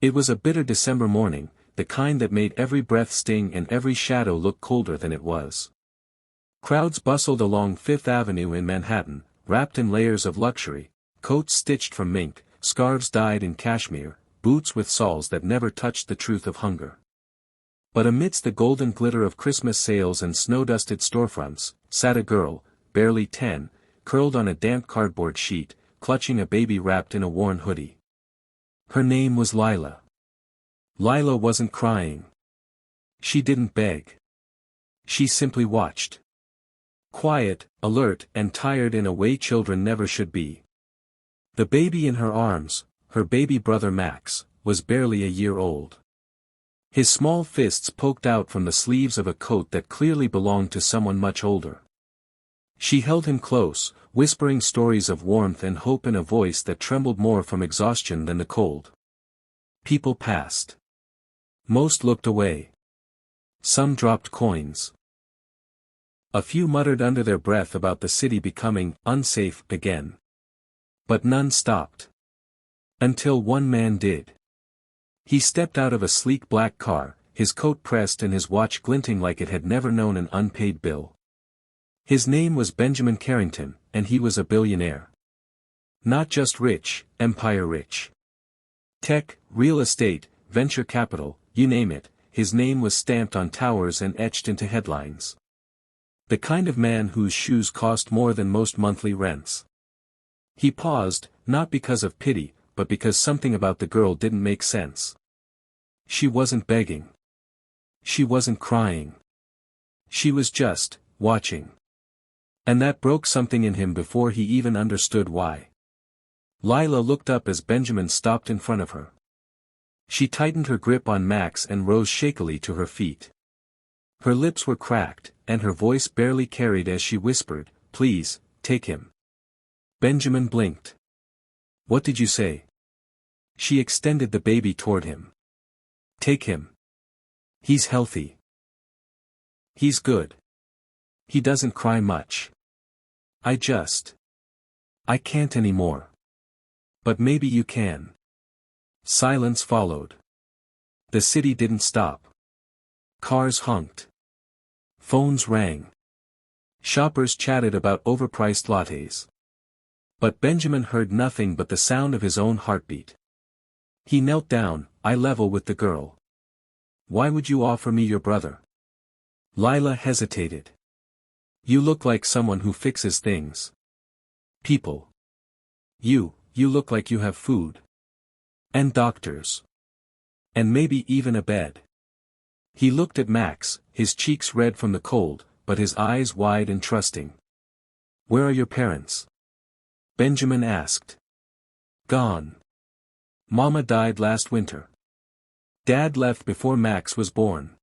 It was a bitter December morning, the kind that made every breath sting and every shadow look colder than it was. Crowds bustled along Fifth Avenue in Manhattan, wrapped in layers of luxury, coats stitched from mink, scarves dyed in cashmere, boots with soles that never touched the truth of hunger. But amidst the golden glitter of Christmas sales and snow-dusted storefronts, sat a girl, barely 10, curled on a damp cardboard sheet, clutching a baby wrapped in a worn hoodie. Her name was Lila. Lila wasn't crying. She didn't beg. She simply watched. Quiet, alert, and tired in a way children never should be. The baby in her arms, her baby brother Max, was barely a year old. His small fists poked out from the sleeves of a coat that clearly belonged to someone much older. She held him close, whispering stories of warmth and hope in a voice that trembled more from exhaustion than the cold. People passed. Most looked away. Some dropped coins. A few muttered under their breath about the city becoming unsafe again. But none stopped. Until one man did. He stepped out of a sleek black car, his coat pressed and his watch glinting like it had never known an unpaid bill. His name was Benjamin Carrington, and he was a billionaire. Not just rich, empire rich. Tech, real estate, venture capital, you name it, his name was stamped on towers and etched into headlines. The kind of man whose shoes cost more than most monthly rents. He paused, not because of pity, but because something about the girl didn't make sense. She wasn't begging. She wasn't crying. She was just watching. And that broke something in him before he even understood why. Lila looked up as Benjamin stopped in front of her. She tightened her grip on Max and rose shakily to her feet. Her lips were cracked, and her voice barely carried as she whispered, "Please, take him." Benjamin blinked. "What did you say?" She extended the baby toward him. "Take him. He's healthy. He's good. He doesn't cry much. I can't anymore. But maybe you can." Silence followed. The city didn't stop. Cars honked. Phones rang. Shoppers chatted about overpriced lattes. But Benjamin heard nothing but the sound of his own heartbeat. He knelt down, eye level with the girl. "Why would you offer me your brother?" Lila hesitated. "You look like someone who fixes things. People. You look like you have food. And doctors. And maybe even a bed." He looked at Max, his cheeks red from the cold, but his eyes wide and trusting. "Where are your parents?" Benjamin asked. "Gone. Mama died last winter. Dad left before Max was born.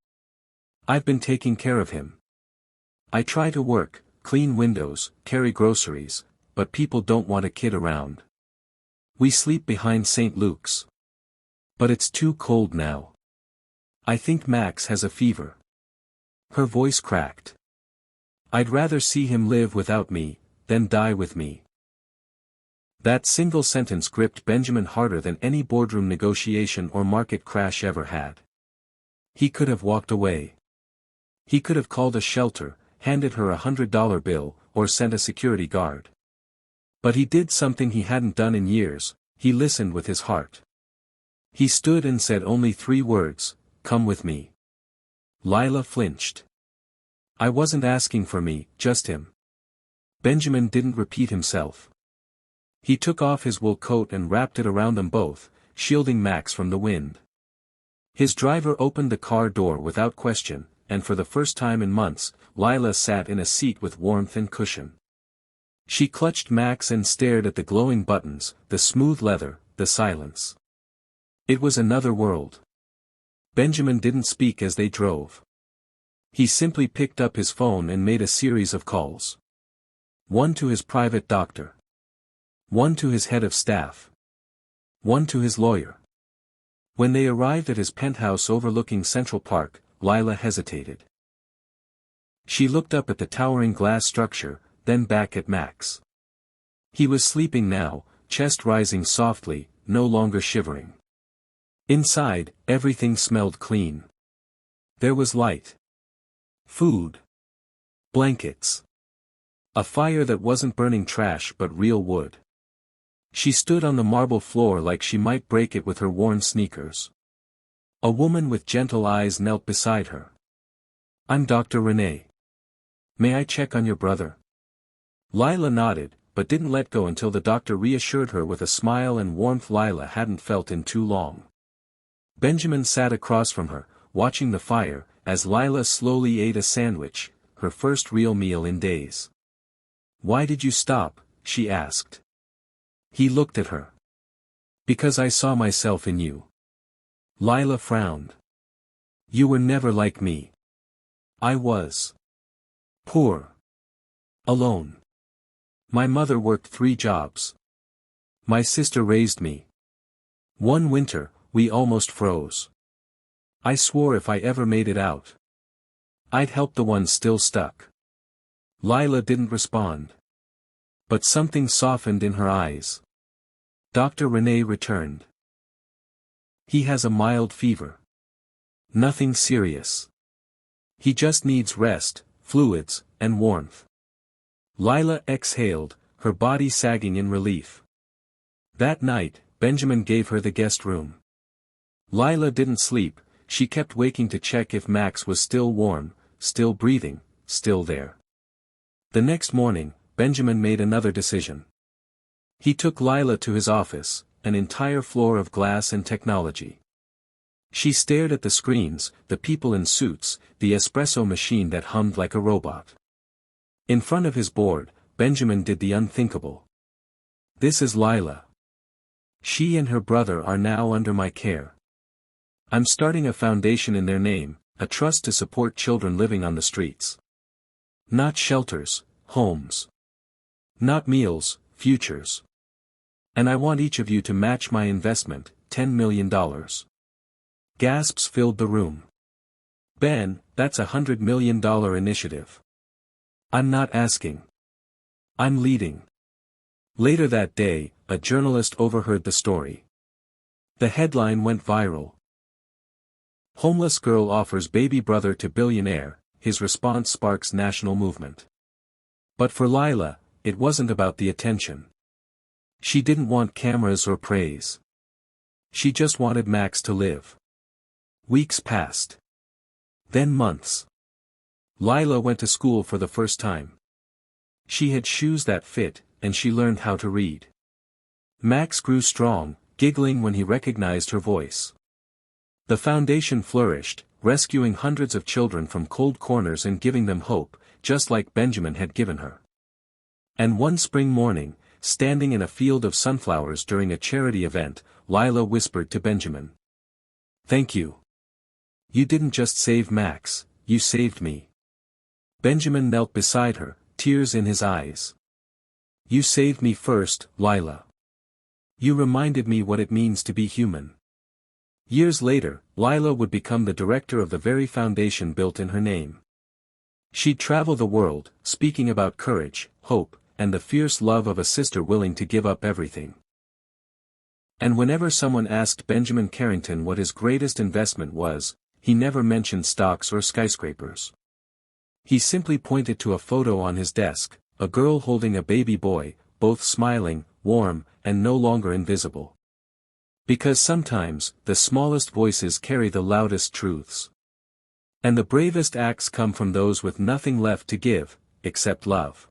I've been taking care of him. I try to work, clean windows, carry groceries, but people don't want a kid around. We sleep behind St. Luke's. But it's too cold now. I think Max has a fever." Her voice cracked. "I'd rather see him live without me, than die with me." That single sentence gripped Benjamin harder than any boardroom negotiation or market crash ever had. He could have walked away. He could have called a shelter, handed her $100 bill, or sent a security guard. But he did something he hadn't done in years, he listened with his heart. He stood and said only 3 words, "Come with me." Lila flinched. "I wasn't asking for me, just him." Benjamin didn't repeat himself. He took off his wool coat and wrapped it around them both, shielding Max from the wind. His driver opened the car door without question, and for the first time in months, Lila sat in a seat with warmth and cushion. She clutched Max and stared at the glowing buttons, the smooth leather, the silence. It was another world. Benjamin didn't speak as they drove. He simply picked up his phone and made a series of calls. One to his private doctor. One to his head of staff. One to his lawyer. When they arrived at his penthouse overlooking Central Park, Lila hesitated. She looked up at the towering glass structure, then back at Max. He was sleeping now, chest rising softly, no longer shivering. Inside, everything smelled clean. There was light. Food. Blankets. A fire that wasn't burning trash but real wood. She stood on the marble floor like she might break it with her worn sneakers. A woman with gentle eyes knelt beside her. "I'm Dr. Renee. May I check on your brother?" Lila nodded, but didn't let go until the doctor reassured her with a smile and warmth Lila hadn't felt in too long. Benjamin sat across from her, watching the fire, as Lila slowly ate a sandwich, her first real meal in days. "Why did you stop?" she asked. He looked at her. "Because I saw myself in you." Lila frowned. "You were never like me. I was poor. Alone. My mother worked 3 jobs. My sister raised me. One winter, we almost froze. I swore if I ever made it out, I'd help the ones still stuck." Lila didn't respond. But something softened in her eyes. Dr. Renee returned. "He has a mild fever. Nothing serious. He just needs rest, fluids, and warmth." Lila exhaled, her body sagging in relief. That night, Benjamin gave her the guest room. Lila didn't sleep, she kept waking to check if Max was still warm, still breathing, still there. The next morning, Benjamin made another decision. He took Lila to his office, an entire floor of glass and technology. She stared at the screens, the people in suits, the espresso machine that hummed like a robot. In front of his board, Benjamin did the unthinkable. "This is Lila. She and her brother are now under my care. I'm starting a foundation in their name, a trust to support children living on the streets. Not shelters, homes. Not meals, futures. And I want each of you to match my investment, $10 million. Gasps filled the room. "Ben, that's $100 million initiative. I'm not asking. I'm leading." Later that day, a journalist overheard the story. The headline went viral. "Homeless girl offers baby brother to billionaire, his response sparks national movement." But for Lila, it wasn't about the attention. She didn't want cameras or praise. She just wanted Max to live. Weeks passed. Then months. Lila went to school for the first time. She had shoes that fit, and she learned how to read. Max grew strong, giggling when he recognized her voice. The foundation flourished, rescuing hundreds of children from cold corners and giving them hope, just like Benjamin had given her. And one spring morning, standing in a field of sunflowers during a charity event, Lila whispered to Benjamin. "Thank you. You didn't just save Max, you saved me." Benjamin knelt beside her, tears in his eyes. "You saved me first, Lila. You reminded me what it means to be human." Years later, Lila would become the director of the very foundation built in her name. She'd travel the world, speaking about courage, hope, and the fierce love of a sister willing to give up everything. And whenever someone asked Benjamin Carrington what his greatest investment was, he never mentioned stocks or skyscrapers. He simply pointed to a photo on his desk, a girl holding a baby boy, both smiling, warm, and no longer invisible. Because sometimes, the smallest voices carry the loudest truths. And the bravest acts come from those with nothing left to give, except love.